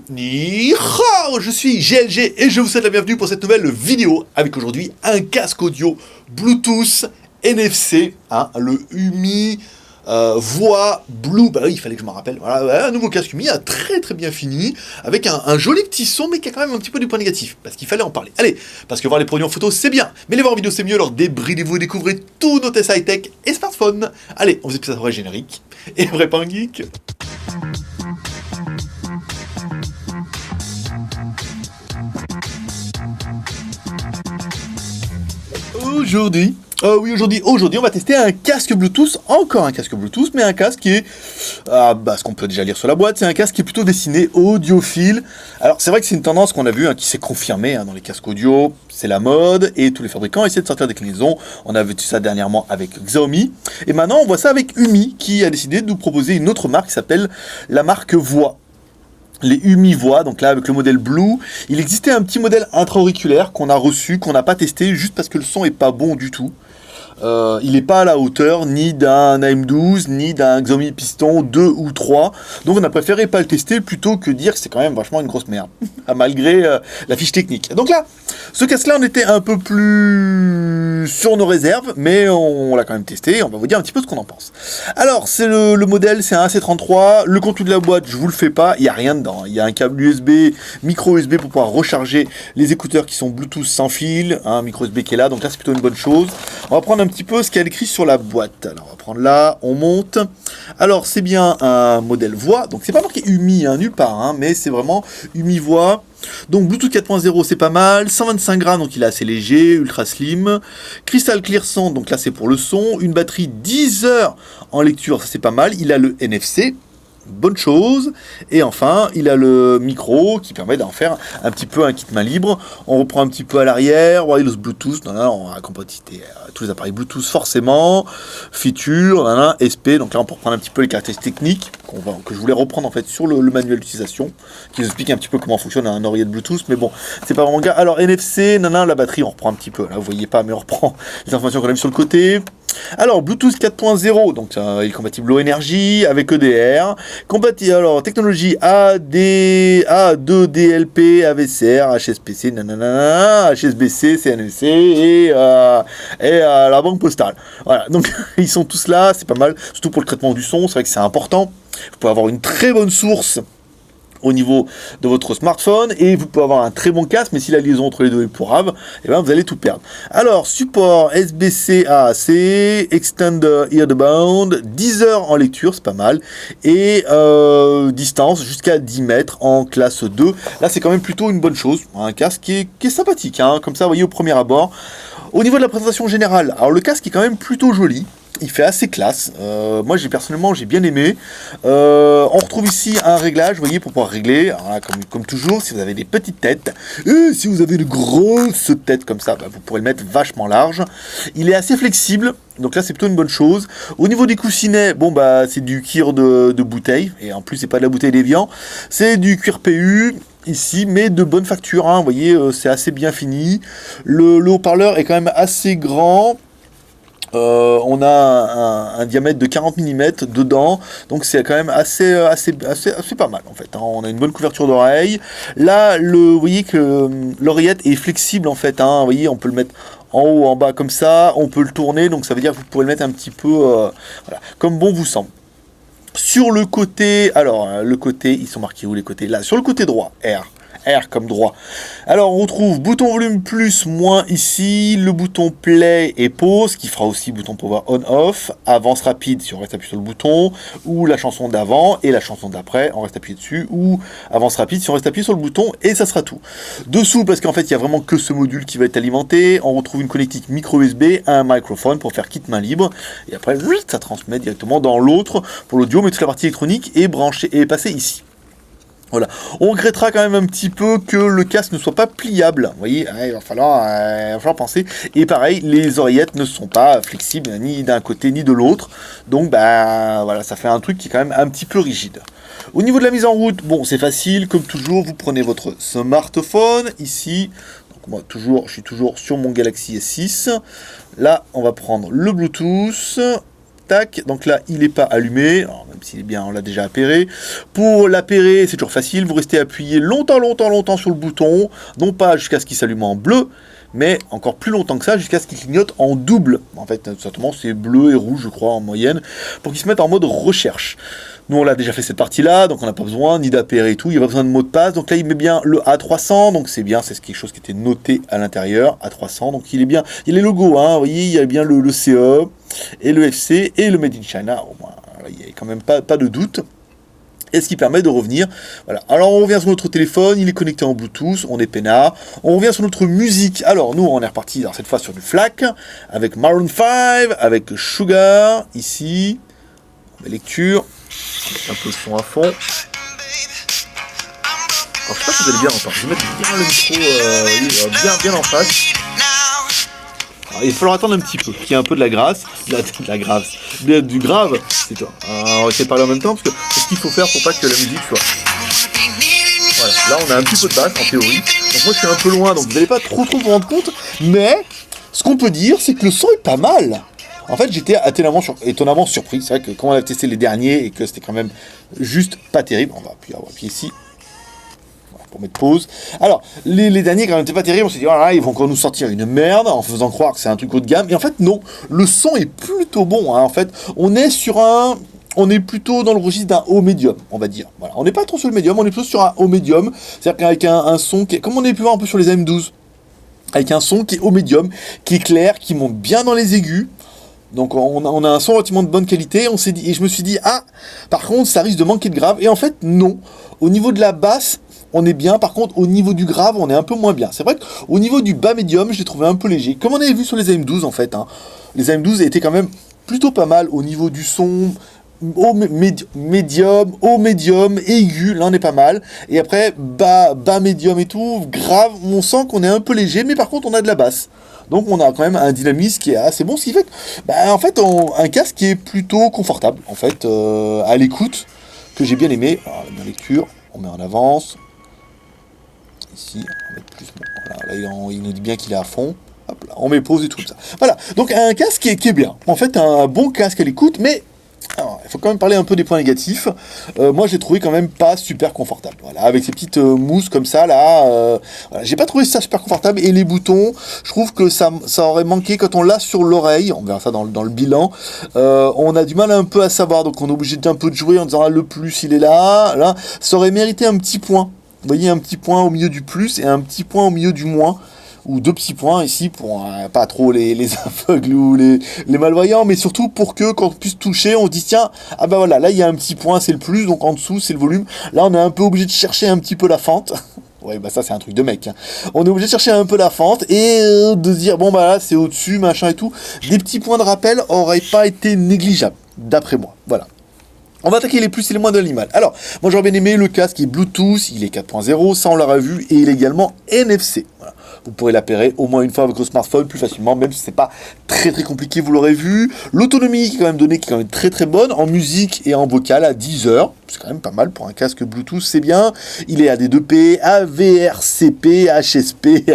Ni hao, je suis GLG et je vous souhaite la bienvenue pour cette nouvelle vidéo avec aujourd'hui un casque audio Bluetooth NFC, le UMI Voix Blue. Bah oui, il fallait que je m'en rappelle. Voilà, un nouveau casque UMI, très bien fini, avec un joli petit son, mais qui a quand même un petit peu du point négatif, parce qu'il fallait en parler. Allez, parce que voir les produits en photo c'est bien, mais les voir en vidéo c'est mieux, alors débridez-vous et découvrez tous nos tests high-tech et smartphones. Allez, on faisait plus ça vrai générique, et vrai pas un geek. Aujourd'hui, on va tester un casque Bluetooth, encore un casque Bluetooth, mais un casque qui est, ce qu'on peut déjà lire sur la boîte, c'est un casque qui est plutôt destiné audiophile. Alors c'est vrai que c'est une tendance qu'on a vue, qui s'est confirmée dans les casques audio, c'est la mode, et tous les fabricants essaient de sortir des déclinaisons. On a vu ça dernièrement avec Xiaomi, et maintenant on voit ça avec UMI, qui a décidé de nous proposer une autre marque qui s'appelle la marque Voix. Les UMI Voix, donc là avec le modèle Blue, il existait un petit modèle intra-auriculaire qu'on a reçu, qu'on n'a pas testé, juste parce que le son est pas bon du tout. Il n'est pas à la hauteur ni d'un AM12, ni d'un Xiaomi Piston 2 ou 3, donc on a préféré pas le tester plutôt que dire que c'est quand même vachement une grosse merde, malgré la fiche technique. Donc là, ce casque-là, on était un peu plus sur nos réserves, mais on l'a quand même testé, on va vous dire un petit peu ce qu'on en pense. Alors, c'est le modèle, c'est un AC33, le contenu de la boîte, je vous le fais pas, il n'y a rien dedans, il y a un câble USB, micro USB pour pouvoir recharger les écouteurs qui sont Bluetooth sans fil, un micro USB qui est là, donc là c'est plutôt une bonne chose. On va prendre un petit peu ce qu'il y a écrit sur la boîte. Alors on va prendre là, on monte. Alors c'est bien un modèle voix, donc c'est pas marqué UMI nulle part, mais c'est vraiment UMI Voix. Donc Bluetooth 4.0 c'est pas mal, 125 grammes donc il est assez léger, ultra slim. Crystal Clear Sound, donc là c'est pour le son. Une batterie 10 heures en lecture, ça c'est pas mal. Il a le NFC. Bonne chose, et enfin il a le micro qui permet d'en faire un petit peu un kit main libre. On reprend un petit peu à l'arrière, wireless Bluetooth, on a compatibilité tous les appareils Bluetooth forcément, feature, SP, donc là on peut reprendre un petit peu les caractéristiques techniques que je voulais reprendre en fait sur le manuel d'utilisation, qui nous explique un petit peu comment fonctionne un oreillette Bluetooth, mais bon, c'est pas vraiment gars. Alors NFC, la batterie on reprend un petit peu, là vous voyez pas, mais on reprend les informations qu'on a mis sur le côté. Alors, Bluetooth 4.0, donc il est compatible Low Energy avec EDR, compatible, alors, technologie A2DLP, AVCR, HSPC, HSBC, CNEC et la banque postale. Voilà, donc ils sont tous là, c'est pas mal, surtout pour le traitement du son, c'est vrai que c'est important. Vous pouvez avoir une très bonne source au niveau de votre smartphone, et vous pouvez avoir un très bon casque, mais si la liaison entre les deux est pourrave, vous allez tout perdre. Alors, support SBC AAC, Extender Earbound, 10 heures en lecture, c'est pas mal, et distance jusqu'à 10 mètres en classe 2. Là, c'est quand même plutôt une bonne chose, un casque qui est sympathique, comme ça, vous voyez, au premier abord. Au niveau de la présentation générale, alors le casque est quand même plutôt joli. Il fait assez classe. Moi, personnellement, j'ai bien aimé. On retrouve ici un réglage, vous voyez, pour pouvoir régler. Alors là, comme toujours, si vous avez des petites têtes, et si vous avez de grosses têtes comme ça, vous pourrez le mettre vachement large. Il est assez flexible, donc là, c'est plutôt une bonne chose. Au niveau des coussinets, c'est du cuir de bouteille, et en plus, c'est pas de la bouteille d'Evian, c'est du cuir PU. Ici, mais de bonne facture, vous voyez, c'est assez bien fini. Le haut-parleur est quand même assez grand. On a un diamètre de 40 mm dedans, donc c'est quand même assez pas mal en fait. On a une bonne couverture d'oreille. Là, vous voyez que l'oreillette est flexible en fait. Vous voyez, on peut le mettre en haut, en bas comme ça. On peut le tourner, donc ça veut dire que vous pourrez le mettre un petit peu comme bon vous semble. Sur le côté, le côté, ils sont marqués où les côtés? Là, sur le côté droit, R comme droit. Alors on retrouve bouton volume plus, moins ici, le bouton play et pause, qui fera aussi bouton power on off, avance rapide si on reste appuyé sur le bouton, ou la chanson d'avant et la chanson d'après, on reste appuyé dessus, ou avance rapide si on reste appuyé sur le bouton, et ça sera tout. Dessous, parce qu'en fait il y a vraiment que ce module qui va être alimenté, on retrouve une connectique micro USB, un microphone pour faire kit main libre, et après ça transmet directement dans l'autre pour l'audio, mais toute la partie électronique est branchée et est passée ici. Voilà, on regrettera quand même un petit peu que le casque ne soit pas pliable. Vous voyez, il va falloir penser. Et pareil, les oreillettes ne sont pas flexibles ni d'un côté ni de l'autre. Donc, voilà, ça fait un truc qui est quand même un petit peu rigide. Au niveau de la mise en route, c'est facile. Comme toujours, vous prenez votre smartphone ici. Donc, moi, je suis toujours sur mon Galaxy S6. Là, on va prendre le Bluetooth. tac. Donc là, il n'est pas allumé, alors, même s'il est bien, on l'a déjà appairé. Pour l'appairer, c'est toujours facile, vous restez appuyé longtemps sur le bouton, non pas jusqu'à ce qu'il s'allume en bleu, mais encore plus longtemps que ça, jusqu'à ce qu'il clignote en double. En fait, tout simplement, c'est bleu et rouge, je crois, en moyenne, pour qu'il se mette en mode recherche. Nous, on l'a déjà fait cette partie-là, donc on n'a pas besoin ni d'appairer et tout, il n'y a pas besoin de mot de passe. Donc là, il met bien le A300, donc c'est bien, c'est quelque chose qui était noté à l'intérieur, A300, donc il est bien, il y a les logos, hein, vous voyez, il y a bien le CE, et le FC, et le Made in China, au moins, il n'y a quand même pas de doute. Et ce qui permet de revenir, voilà. Alors on revient sur notre téléphone, il est connecté en Bluetooth, on est peinard. On revient sur notre musique. Alors nous on est reparti, alors cette fois sur du FLAC, avec Maroon 5, avec Sugar, ici. On met lecture, on met un peu le son à fond. Alors je sais pas si vous allez bien entendre, je vais mettre bien le micro bien en face. Alors, il va falloir attendre un petit peu, qu'il y ait un peu de la grâce, du grave, c'est toi. Alors, on va essayer de parler en même temps, parce que c'est ce qu'il faut faire pour pas que la musique soit... Voilà, là on a un petit peu de basse, en théorie. Donc moi je suis un peu loin, donc vous n'allez pas trop vous rendre compte, mais ce qu'on peut dire, c'est que le son est pas mal. En fait, j'étais étonnamment surpris. C'est vrai que quand on a testé les derniers, et que c'était quand même juste pas terrible, on va appuyer ici. Pour mettre pause. Alors, les derniers, quand même, n'étaient pas terribles. On s'est dit, voilà, ils vont encore nous sortir une merde en faisant croire que c'est un truc haut de gamme. Et en fait, non. Le son est plutôt bon. Hein. En fait, on est plutôt dans le registre d'un haut médium, on va dire. Voilà. On n'est pas trop sur le médium, on est plutôt sur un haut médium. C'est-à-dire qu'avec un son qui est, comme on a pu voir un peu sur les AM12, avec un son qui est haut médium, qui est clair, qui monte bien dans les aigus. Donc on a un son relativement de bonne qualité. On s'est dit, et je me suis dit, ah, par contre, ça risque de manquer de grave. Et en fait, non. Au niveau de la basse, on est bien, par contre au niveau du grave on est un peu moins bien. C'est vrai qu'au niveau du bas médium je l'ai trouvé un peu léger, comme on avait vu sur les AM12 en fait, hein. Les AM12 étaient quand même plutôt pas mal au niveau du son, haut médium, aigu, là on est pas mal, et après bas médium et tout, grave, on sent qu'on est un peu léger, mais par contre on a de la basse. Donc on a quand même un dynamisme qui est assez bon, ce qui fait que, en fait, un casque qui est plutôt confortable, en fait, à l'écoute, que j'ai bien aimé. Alors la lecture, on met en avance. Ici, on va mettre plus. Bon, voilà, là, il nous dit bien qu'il est à fond. Hop là, on met pause et tout ça. Voilà, donc un casque qui est bien. En fait, un bon casque à l'écoute, mais alors, il faut quand même parler un peu des points négatifs. Moi, j'ai trouvé quand même pas super confortable. Voilà, avec ces petites mousses comme ça, là, voilà, j'ai pas trouvé ça super confortable. Et les boutons, je trouve que ça aurait manqué quand on l'a sur l'oreille. On verra ça dans le bilan. On a du mal un peu à savoir, donc on est obligé d'un peu de jouer en disant ah, le plus, il est là. Là, ça aurait mérité un petit point. Vous voyez, un petit point au milieu du plus et un petit point au milieu du moins. Ou deux petits points ici pour pas trop les aveugles ou les malvoyants, mais surtout pour que quand on puisse toucher, on se dise tiens, ah ben voilà, là il y a un petit point, c'est le plus, donc en dessous c'est le volume. Là on est un peu obligé de chercher un petit peu la fente. Ouais, bah ça c'est un truc de mec. Hein. On est obligé de chercher un peu la fente et de se dire bon bah là c'est au-dessus, machin et tout. Des petits points de rappel auraient pas été négligeables, d'après moi. Voilà. On va attaquer les plus et les moins de l'animal. Alors, moi j'aurais bien aimé le casque qui est Bluetooth, il est 4.0, ça on l'aura vu, et il est également NFC. Voilà. Vous pourrez l'appairer au moins une fois avec votre smartphone plus facilement, même si c'est pas très compliqué, vous l'aurez vu. L'autonomie qui est quand même donnée, qui est quand même très bonne, en musique et en vocal à 10 heures. C'est quand même pas mal pour un casque Bluetooth, c'est bien. Il est AD2P, AVRCP, HSP,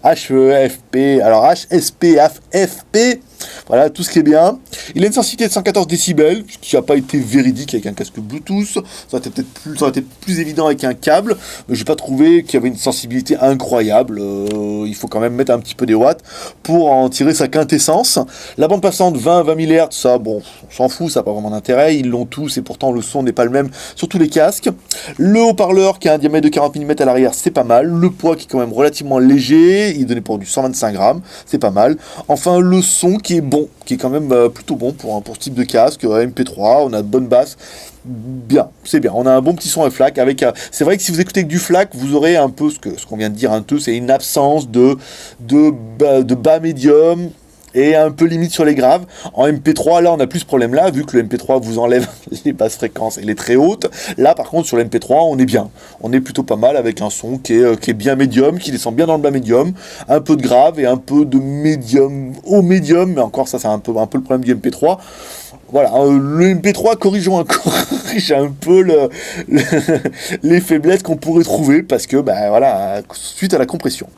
HEFP, alors HSP, FP. Voilà, tout ce qui est bien. Il a une sensibilité de 114 décibels, ce qui n'a pas été véridique avec un casque Bluetooth. Ça aurait été peut-être plus évident avec un câble, mais j'ai pas trouvé qu'il y avait une sensibilité incroyable. Il faut quand même mettre un petit peu des watts pour en tirer sa quintessence. La bande passante 20 000 Hz, ça, bon, on s'en fout, ça n'a pas vraiment d'intérêt. Ils l'ont tous et pourtant le son n'est pas le même sur tous les casques. Le haut-parleur qui a un diamètre de 40 mm à l'arrière, c'est pas mal. Le poids qui est quand même relativement léger, il est donné pour du 125 grammes, c'est pas mal. Enfin, le son qui est bon, qui est quand même plutôt bon pour ce type de casque, MP3, on a de bonnes basses, bien, c'est bien, on a un bon petit son à FLAC, avec, c'est vrai que si vous écoutez que du FLAC, vous aurez un peu ce qu'on vient de dire, un peu, c'est une absence de bas médium, et un peu limite sur les graves. En MP3, là, on a plus ce problème-là, vu que le MP3 vous enlève les basses fréquences et les très hautes. Là, par contre, sur le MP3, on est bien. On est plutôt pas mal avec un son qui est bien médium, qui descend bien dans le bas médium, un peu de grave et un peu de médium au médium, mais encore, ça, c'est un peu le problème du MP3. Voilà, le MP3 corrige un peu les faiblesses qu'on pourrait trouver parce que, bah voilà, suite à la compression.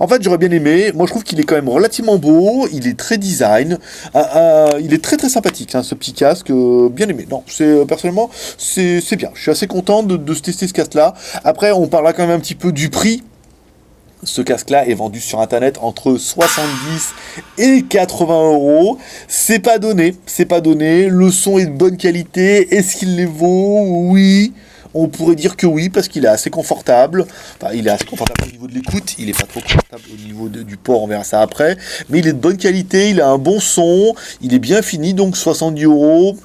En fait, j'aurais bien aimé. Moi, je trouve qu'il est quand même relativement beau. Il est très design. Il est très très sympathique, hein, ce petit casque. Bien aimé. Non, personnellement, c'est bien. Je suis assez content de tester ce casque-là. Après, on parlera quand même un petit peu du prix. Ce casque-là est vendu sur internet entre 70 et 80 euros. C'est pas donné, c'est pas donné. Le son est de bonne qualité. Est-ce qu'il les vaut? Oui. On pourrait dire que oui, parce qu'il est assez confortable. Enfin, il est assez confortable au niveau de l'écoute. Il est pas trop confortable au niveau du port, on verra ça après. Mais il est de bonne qualité, il a un bon son. Il est bien fini, donc 70 euros.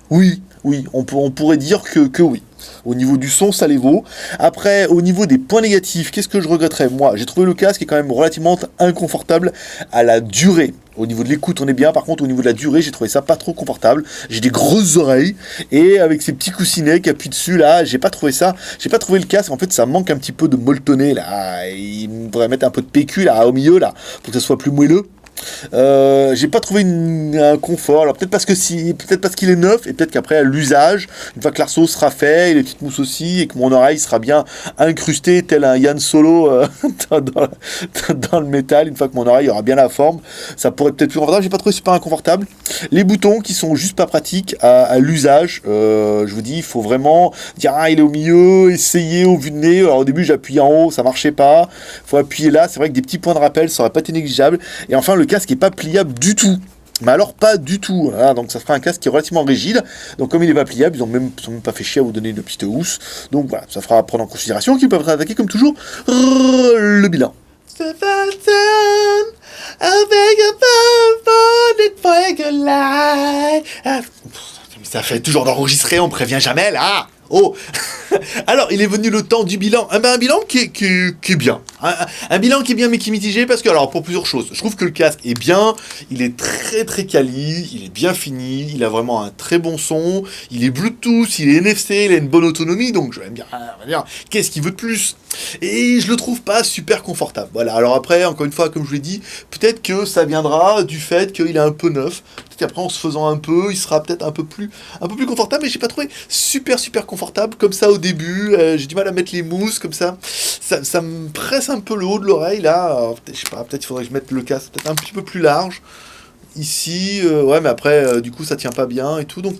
Oui, oui, on pourrait dire que oui. Au niveau du son, ça les vaut. Après, au niveau des points négatifs, qu'est-ce que je regretterais? Moi, j'ai trouvé le casque est quand même relativement inconfortable à la durée. Au niveau de l'écoute, on est bien. Par contre, au niveau de la durée, j'ai trouvé ça pas trop confortable. J'ai des grosses oreilles. Et avec ces petits coussinets qui appuient dessus, là, j'ai pas trouvé ça. J'ai pas trouvé le casque. En fait, ça manque un petit peu de molletonné, là. Il faudrait mettre un peu de PQ, là, au milieu, là, pour que ça soit plus moelleux. J'ai pas trouvé un confort. Alors peut-être parce qu'il est neuf et peut-être qu'après à l'usage, une fois que l'arceau sera fait et les petites mousses aussi et que mon oreille sera bien incrustée tel un Yann Solo dans le métal, une fois que mon oreille aura bien la forme, ça pourrait peut-être plus confortable. J'ai pas trouvé super inconfortable. Les boutons qui sont juste pas pratiques à l'usage. Je vous dis, il faut vraiment dire il est au milieu, essayer au vu de nez. Alors au début j'appuie en haut, ça marchait pas. Faut appuyer là. C'est vrai que des petits points de rappel, ça aurait pas été négligeable. Et enfin le casque est pas pliable du tout. Mais alors pas du tout. Voilà, donc ça fera un casque qui est relativement rigide. Donc comme il est pas pliable, ils ont même pas fait chier à vous donner une petite housse. Donc voilà, ça fera à prendre en considération qu'ils peuvent attaquer comme toujours le bilan. Ça fait toujours d'enregistrer, on prévient jamais là. Oh. Alors, il est venu le temps du bilan. Un bilan qui est bien. Un bilan qui est bien, mais qui est mitigé, parce que, alors, pour plusieurs choses. Je trouve que le casque est bien, il est très très quali, il est bien fini, il a vraiment un très bon son, il est Bluetooth, il est NFC, il a une bonne autonomie, donc je vais me dire, qu'est-ce qu'il veut de plus? Et je le trouve pas super confortable. Voilà, alors après, encore une fois, comme je l'ai dit, peut-être que ça viendra du fait qu'il est un peu neuf. Peut-être qu'après, en se faisant un peu, il sera peut-être un peu plus confortable, mais j'ai pas trouvé super confortable comme ça au début. J'ai du mal à mettre les mousses comme ça. Ça me presse un peu le haut de l'oreille là. Alors, je sais pas, peut-être il faudrait que je mette le casque peut-être un petit peu plus large. Ici, ouais, mais après, du coup, ça tient pas bien et tout. Donc,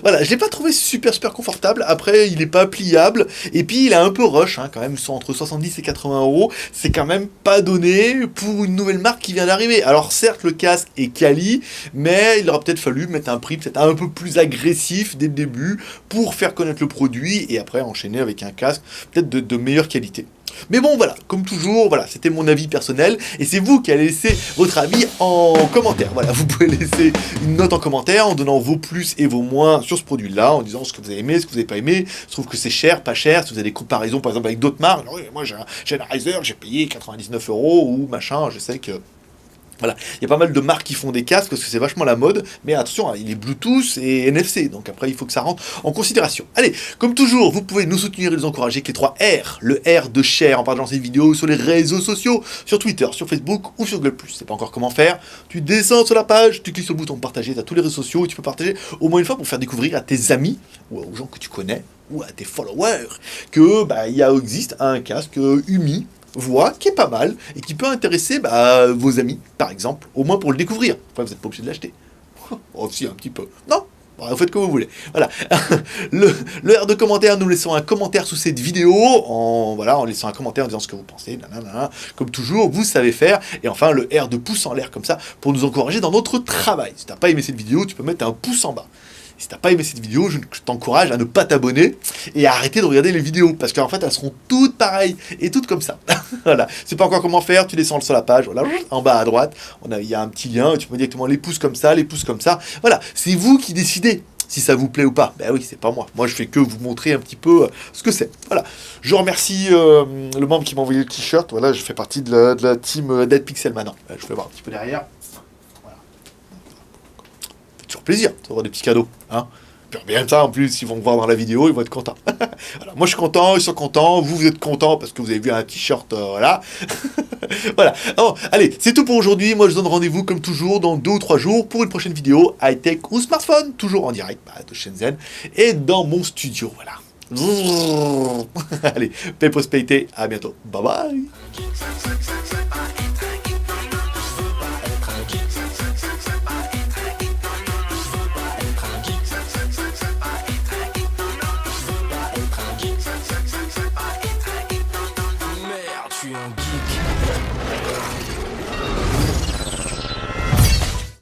voilà, je l'ai pas trouvé super confortable. Après, il est pas pliable. Et puis, il est un peu rush, hein, quand même. Ils sont entre 70 et 80 euros. C'est quand même pas donné pour une nouvelle marque qui vient d'arriver. Alors, certes, le casque est quali, mais il aura peut-être fallu mettre un prix peut-être un peu plus agressif dès le début pour faire connaître le produit et après enchaîner avec un casque peut-être de meilleure qualité. Mais bon, voilà, comme toujours, voilà, c'était mon avis personnel, et c'est vous qui allez laisser votre avis en commentaire. Voilà, vous pouvez laisser une note en commentaire en donnant vos plus et vos moins sur ce produit-là, en disant ce que vous avez aimé, ce que vous n'avez pas aimé. Je trouve que c'est cher, pas cher, si vous avez des comparaisons par exemple avec d'autres marques. Oui, moi j'ai un Razer, j'ai payé 99 euros ou machin, je sais que... Voilà, il y a pas mal de marques qui font des casques parce que c'est vachement la mode, mais attention, hein, il est Bluetooth et NFC, donc après il faut que ça rentre en considération. Allez, comme toujours, vous pouvez nous soutenir et nous encourager avec les 3 R, le R de share en partageant cette vidéo sur les réseaux sociaux, sur Twitter, sur Facebook ou sur Google+. C'est pas encore comment faire, tu descends sur la page, tu cliques sur le bouton partager, tu as tous les réseaux sociaux et tu peux partager au moins une fois pour faire découvrir à tes amis ou aux gens que tu connais ou à tes followers que existe un casque UMI voix qui est pas mal et qui peut intéresser vos amis, par exemple, au moins pour le découvrir. Enfin, vous n'êtes pas obligé de l'acheter. Oh, si, un petit peu. Non, vous faites comme vous voulez. Voilà. le R de commentaire, nous laissons un commentaire sous cette vidéo, en laissant un commentaire en disant ce que vous pensez, nanana. Comme toujours, vous savez faire. Et enfin, le R de pouce en l'air comme ça, pour nous encourager dans notre travail. Si t'as pas aimé cette vidéo, tu peux mettre un pouce en bas. Si t'as pas aimé cette vidéo, je t'encourage à ne pas t'abonner et à arrêter de regarder les vidéos parce qu'en fait elles seront toutes pareilles et toutes comme ça. Voilà, c'est pas encore comment faire, tu descends sur la page, voilà, en bas à droite, il y a un petit lien, tu peux directement les pouces comme ça, Voilà, c'est vous qui décidez si ça vous plaît ou pas. Ben oui, c'est pas moi. Moi je fais que vous montrer un petit peu ce que c'est. Voilà, je remercie le membre qui m'a envoyé le t-shirt. Voilà, je fais partie de la team Dead Pixel maintenant. Je vais voir un petit peu derrière. Toujours plaisir d'avoir des petits cadeaux, hein. Bien ça, en plus, ils vont me voir dans la vidéo, ils vont être contents. Voilà, moi, je suis content, ils sont contents, vous êtes contents parce que vous avez vu un t-shirt, voilà. Voilà. Alors, allez, c'est tout pour aujourd'hui. Moi, je vous donne rendez-vous, comme toujours, dans 2 ou 3 jours pour une prochaine vidéo high-tech ou smartphone, toujours en direct de Shenzhen et dans mon studio, voilà. Allez, paix prospérité, à bientôt. Bye bye. Merde, je suis un geek.